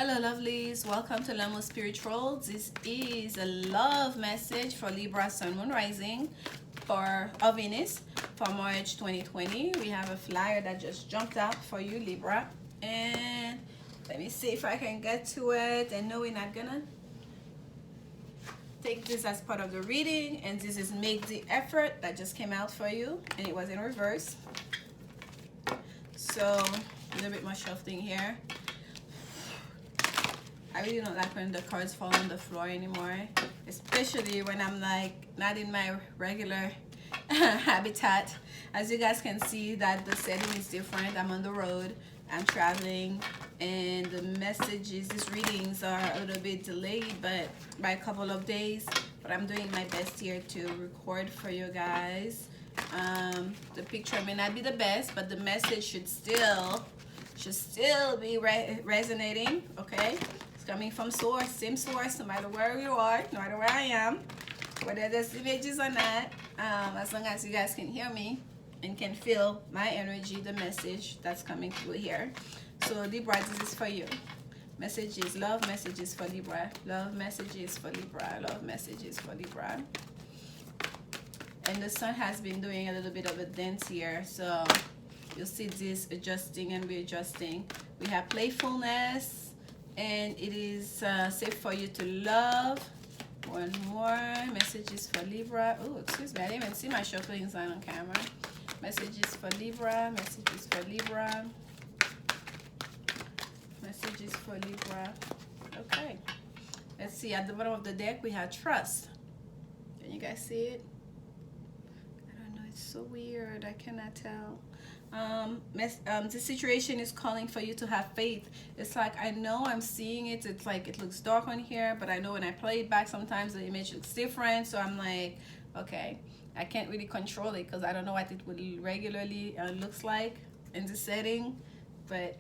Hello lovelies, welcome to Lanmou Spiritual. This is a love message for Libra Sun Moon Rising for Venus for March 2020. We have a flyer that just jumped out for you, Libra, and let me see if I can get to it. And no, we're not gonna take this as part of the reading, and this is Make the Effort that just came out for you, and it was in reverse, so a little bit more shuffling here. I really don't like when the cards fall on the floor anymore, especially when I'm like not in my regular habitat. As you guys can see that the setting is different. I'm on the road, I'm traveling, and the messages, these readings are a little bit delayed, but by a couple of days. But I'm doing my best here to record for you guys. The picture may not be the best, but the message should still be resonating, okay? Coming from source, same source, no matter where you are, no matter where I am, whether there's images or not, as long as you guys can hear me and can feel my energy, the message that's coming through here. So Libra, this is for you. Messages, love messages for Libra, love messages for Libra, love messages for Libra. And the sun has been doing a little bit of a dance here, so you'll see this adjusting and readjusting. We have playfulness, and it is safe for you to love. One more messages for Libra. Oh, excuse me, I didn't even see my shuffling sign on camera. Messages for Libra, messages for Libra, messages for Libra. Okay, let's see. At the bottom of the deck we have trust. Can you guys see it? I don't know, it's so weird, I cannot tell. The situation is calling for you to have faith. It's like, I know I'm seeing it, it's like it looks dark on here, but I know when I play it back sometimes the image looks different, so I'm like, okay, I can't really control it because I don't know what it would regularly looks like in the setting. But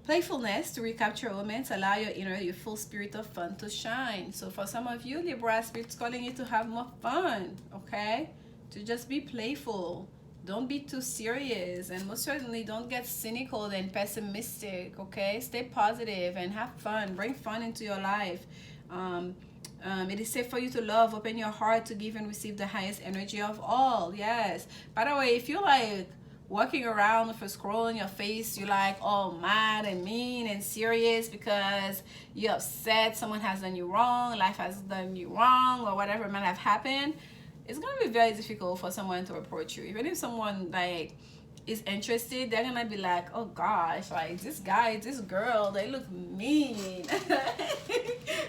playfulness to recapture moments, allow your full spirit of fun to shine. So for some of you, Libra, Spirit's calling you to have more fun, okay? To just be playful. Don't be too serious, and most certainly don't get cynical and pessimistic, okay? Stay positive and have fun. Bring fun into your life. It is safe for you to love. Open your heart to give and receive the highest energy of all. Yes. By the way, if you're like walking around with a scroll on your face, you're like all mad and mean and serious because you're upset someone has done you wrong, life has done you wrong, or whatever might have happened, it's gonna be very difficult for someone to approach you. Even if someone like is interested, they're gonna be like, oh gosh, like this guy, this girl, they look mean.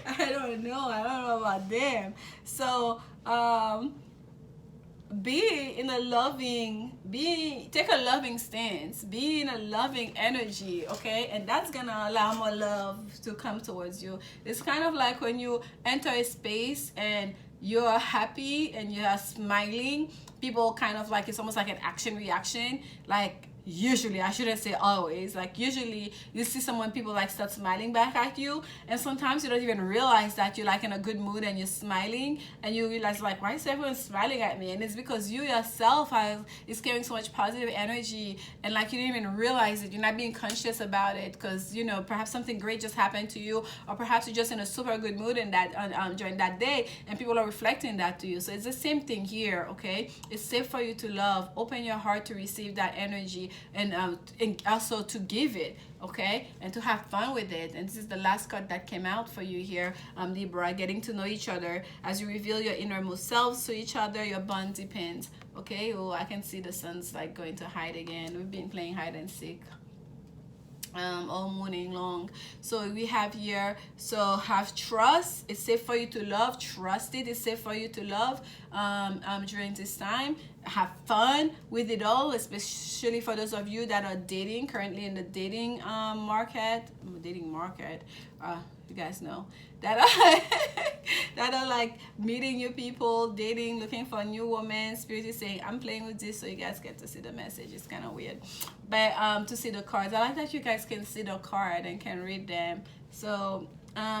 I don't know about them. So take a loving stance, be in a loving energy, okay? And that's gonna allow more love to come towards you. It's kind of like when you enter a space and you're happy and you're smiling, people kind of like, it's almost like an action reaction. Like usually, I shouldn't say always, like usually you see someone, people like start smiling back at you, and sometimes you don't even realize that you're like in a good mood and you're smiling, and you realize like, why is everyone smiling at me? And it's because you yourself is carrying so much positive energy, and like you didn't even realize it. You're not being conscious about it because, you know, perhaps something great just happened to you, or perhaps you're just in a super good mood in that during that day, and people are reflecting that to you. So it's the same thing here, okay? It's safe for you to love. Open your heart to receive that energy, and also to give it, okay, and to have fun with it. And this is the last card that came out for you here, Libra. Getting to know each other. As you reveal your innermost selves to each other, your bond depends, okay? Oh, I can see the sun's like going to hide again. We've been playing hide and seek all morning long. So we have here, so have trust. It's safe for you to love. Trust it. It's safe for you to love during this time. Have fun with it all, especially for those of you that are dating, currently in the dating market. You guys know that that are like meeting new people, dating, looking for a new woman. Spirit is saying, I'm playing with this so you guys get to see the message. It's kind of weird, but to see the cards, I like that you guys can see the card and can read them. So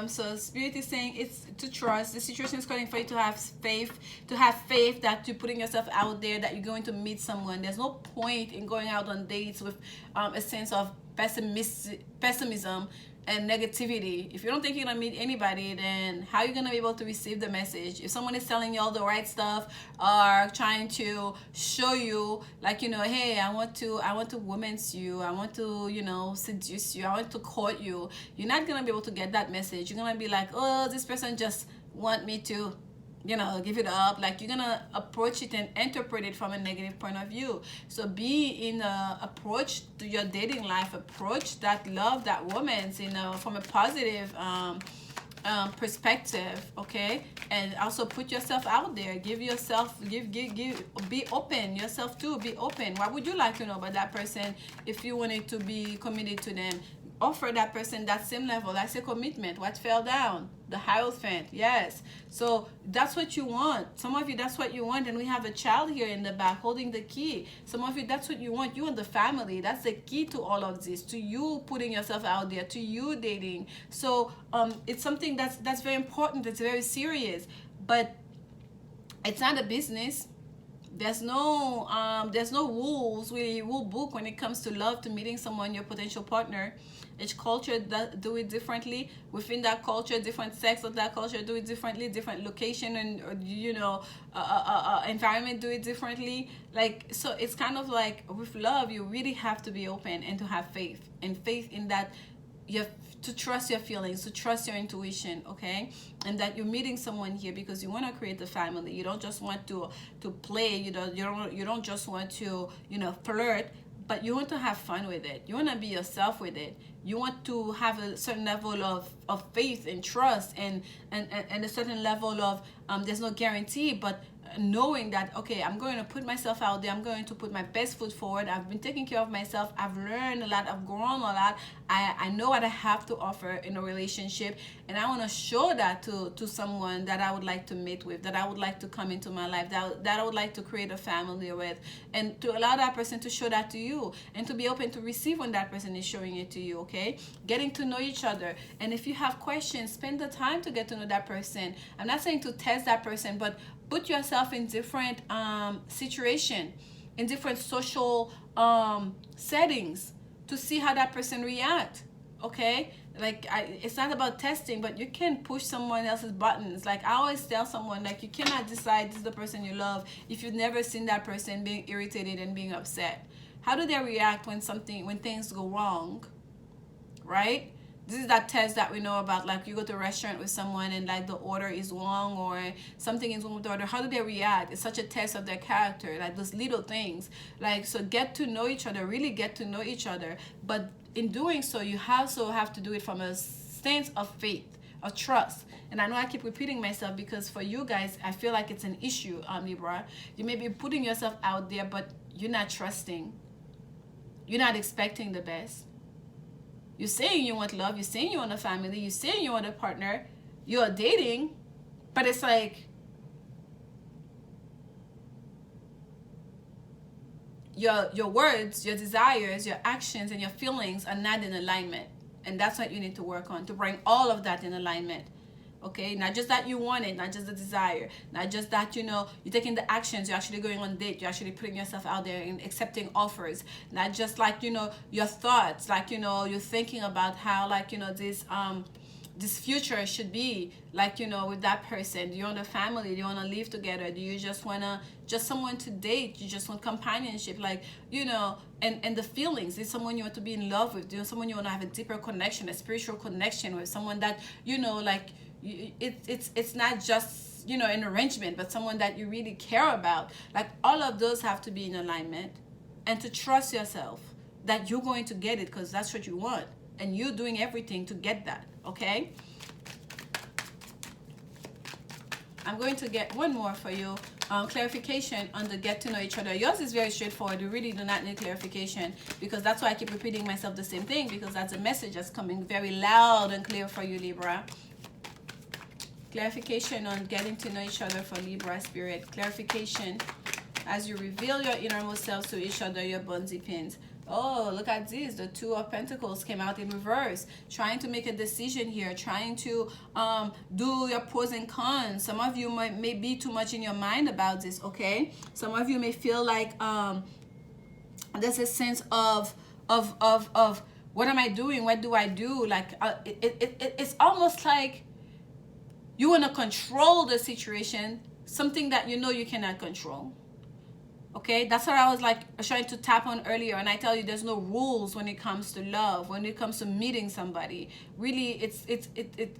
so Spirit is saying it's to trust. The situation is calling for you to have faith, that you're putting yourself out there, that you're going to meet someone. There's no point in going out on dates with a sense of pessimism and negativity. If you don't think you're gonna meet anybody, then how are you gonna be able to receive the message? If someone is telling you all the right stuff or trying to show you, like, you know, hey, I want to romance you, I want to, you know, seduce you, I want to court you, you're not gonna be able to get that message. You're gonna be like, oh, this person just want me to, you know, give it up. Like, you're gonna approach it and interpret it from a negative point of view. So be in a approach to your dating life, approach that love, that romance, you know, from a positive perspective, okay? And also put yourself out there. Give yourself, be open yourself too. Be open. What would you like to know about that person if you wanted to be committed to them? Offer that person that same level. That's a commitment. What fell down? The Hierophant. Yes. So that's what you want. Some of you, that's what you want. And we have a child here in the back holding the key. Some of you, that's what you want. You and the family. That's the key to all of this. To you putting yourself out there. To you dating. So it's something that's very important. It's very serious. But it's not a business. There's no rules, really, rule book when it comes to love, to meeting someone, your potential partner. Each culture do it differently. Within that culture, different sects of that culture do it differently. Different location and, you know, environment do it differently. Like, so it's kind of like with love, you really have to be open and to have faith. And faith in that you have to trust your feelings, to trust your intuition, okay? And that you're meeting someone here because you want to create a family. You don't just want to play. You don't just want to, you know, flirt, but you want to have fun with it. You want to be yourself with it. You want to have a certain level of faith and trust and a certain level of there's no guarantee, but knowing that, okay, I'm going to put myself out there, I'm going to put my best foot forward, I've been taking care of myself, I've learned a lot, I've grown a lot, I know what I have to offer in a relationship, and I want to show that to someone that I would like to meet with, that I would like to come into my life, that I would like to create a family with, and to allow that person to show that to you, and to be open to receive when that person is showing it to you, okay? Getting to know each other. And if you have questions, spend the time to get to know that person. I'm not saying to test that person, but put yourself in different situation, in different social settings, to see how that person react, okay? Like, it's not about testing, but you can push someone else's buttons. Like, I always tell someone, like, you cannot decide this is the person you love if you've never seen that person being irritated and being upset. How do they react when things go wrong, right? This is that test that we know about. Like, you go to a restaurant with someone and, like, the order is wrong or something is wrong with the order. How do they react? It's such a test of their character, like those little things. Like, so get to know each other, really get to know each other. But in doing so, you also have to do it from a stance of faith, of trust. And I know I keep repeating myself because for you guys, I feel like it's an issue, Libra. You may be putting yourself out there, but you're not trusting. You're not expecting the best. You're saying you want love, you're saying you want a family, you're saying you want a partner, you're dating, but it's like your words, your desires, your actions, and your feelings are not in alignment. And that's what you need to work on, to bring all of that in alignment. Okay, not just that you want it, not just the desire, not just that, you know, you're taking the actions, you're actually going on date, you're actually putting yourself out there and accepting offers, not just like, you know, your thoughts, like, you know, you're thinking about how, like, you know, this future should be, like, you know, with that person. Do you want a family? Do you want to live together? Do you just want to, just someone to date? You just want companionship, like, you know, and the feelings. Is someone you want to be in love with? Do you know, someone you want to have a deeper connection, a spiritual connection with, someone that, you know, like, it's not just, you know, an arrangement, but someone that you really care about. Like, all of those have to be in alignment, and to trust yourself that you're going to get it because that's what you want, and you're doing everything to get that. Okay, I'm going to get one more for you, clarification on the get to know each other. Yours is very straightforward. You really do not need clarification, because that's why I keep repeating myself the same thing, because that's a message that's coming very loud and clear for you, Libra. Clarification on getting to know each other for Libra spirit. Clarification as you reveal your innermost selves to each other, your bonsai pins. Oh, look at this. The Two of Pentacles came out in reverse. Trying to make a decision here. Trying to do your pros and cons. Some of you may be too much in your mind about this, okay? Some of you may feel like there's a sense of What am I doing? What do I do? Like it's almost like you want to control the situation, something that you know you cannot control. Okay, that's what I was like trying to tap on earlier. And I tell you, there's no rules when it comes to love, when it comes to meeting somebody. Really, it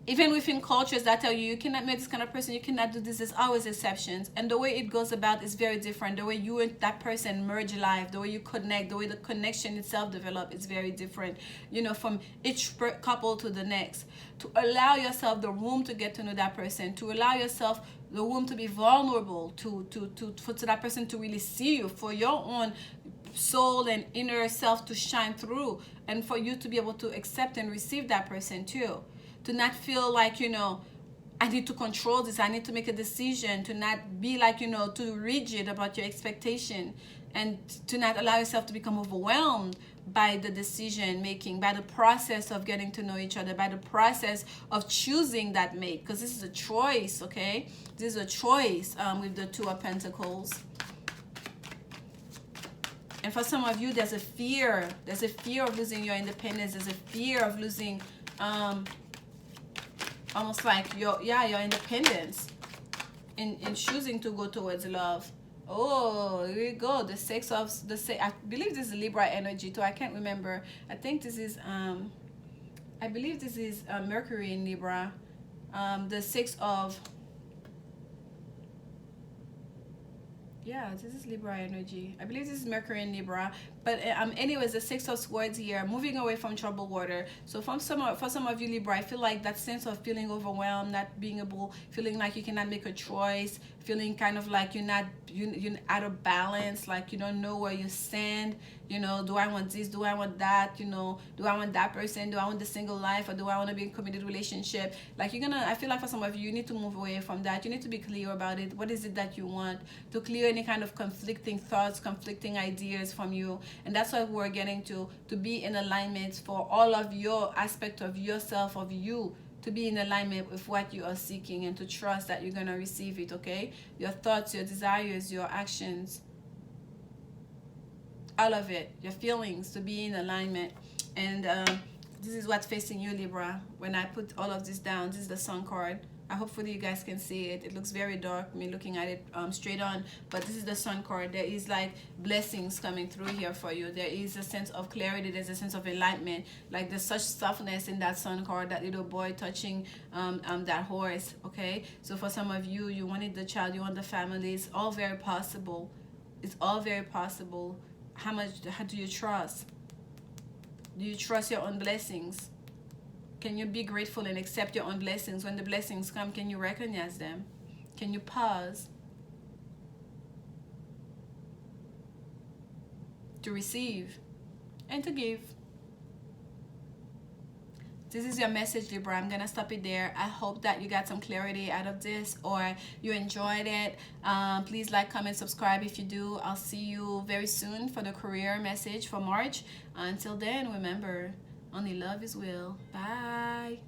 even within cultures that tell you you cannot meet this kind of person, you cannot do this, there's always exceptions. And the way it goes about is very different. The way you and that person merge life, the way you connect, the way the connection itself develop is very different, you know, from each couple to the next. To allow yourself the room to get to know that person, to allow yourself the room to be vulnerable, for that person to really see you, for your own soul and inner self to shine through, and for you to be able to accept and receive that person too. To not feel like, you know, I need to control this, I need to make a decision, to not be like, you know, too rigid about your expectation, and to not allow yourself to become overwhelmed by the decision making, by the process of getting to know each other, by the process of choosing that mate, because this is a choice. Okay, this is a choice with the Two of Pentacles. And for some of you, there's a fear of losing your independence, there's a fear of losing almost like your independence in choosing to go towards love. Oh, here we go. The I believe this is Libra energy too. I can't remember. I think this is I believe this is Mercury in Libra. The Six of, yeah, this is Libra energy. I believe this is Mercury in Libra. But anyways, the Six of Swords here, moving away from troubled water. So for some of you Libra, I feel like that sense of feeling overwhelmed, not being able, feeling like you cannot make a choice, feeling kind of like you're out of balance, like you don't know where you stand. You know, do I want this? Do I want that? You know, do I want that person? Do I want the single life, or do I want to be in a committed relationship? Like I feel like for some of you, you need to move away from that. You need to be clear about it. What is it that you want? To clear any kind of conflicting thoughts, conflicting ideas from you. And that's what we're getting to be in alignment for all of your aspect of yourself, of you, to be in alignment with what you are seeking, and to trust that you're going to receive it. Okay, your thoughts, your desires, your actions, all of it, your feelings, to be in alignment. And this is what's facing you, Libra. When I put all of this down, this is the Sun card. Hopefully you guys can see it. It looks very dark, me looking at it straight on, but this is the Sun card. There is like blessings coming through here for you. There is a sense of clarity, there's a sense of enlightenment. Like there's such softness in that Sun card, that little boy touching that horse. Okay, so for some of you, you wanted the child, you want the family. It's all very possible. It's all very possible. How do you trust? Do you trust your own blessings? Can you be grateful and accept your own blessings? When the blessings come, can you recognize them? Can you pause to receive and to give? This is your message, Libra. I'm gonna stop it there. I hope that you got some clarity out of this, or you enjoyed it. Please like, comment, subscribe if you do. I'll see you very soon for the career message for March. Until then, remember, only love is will. Bye.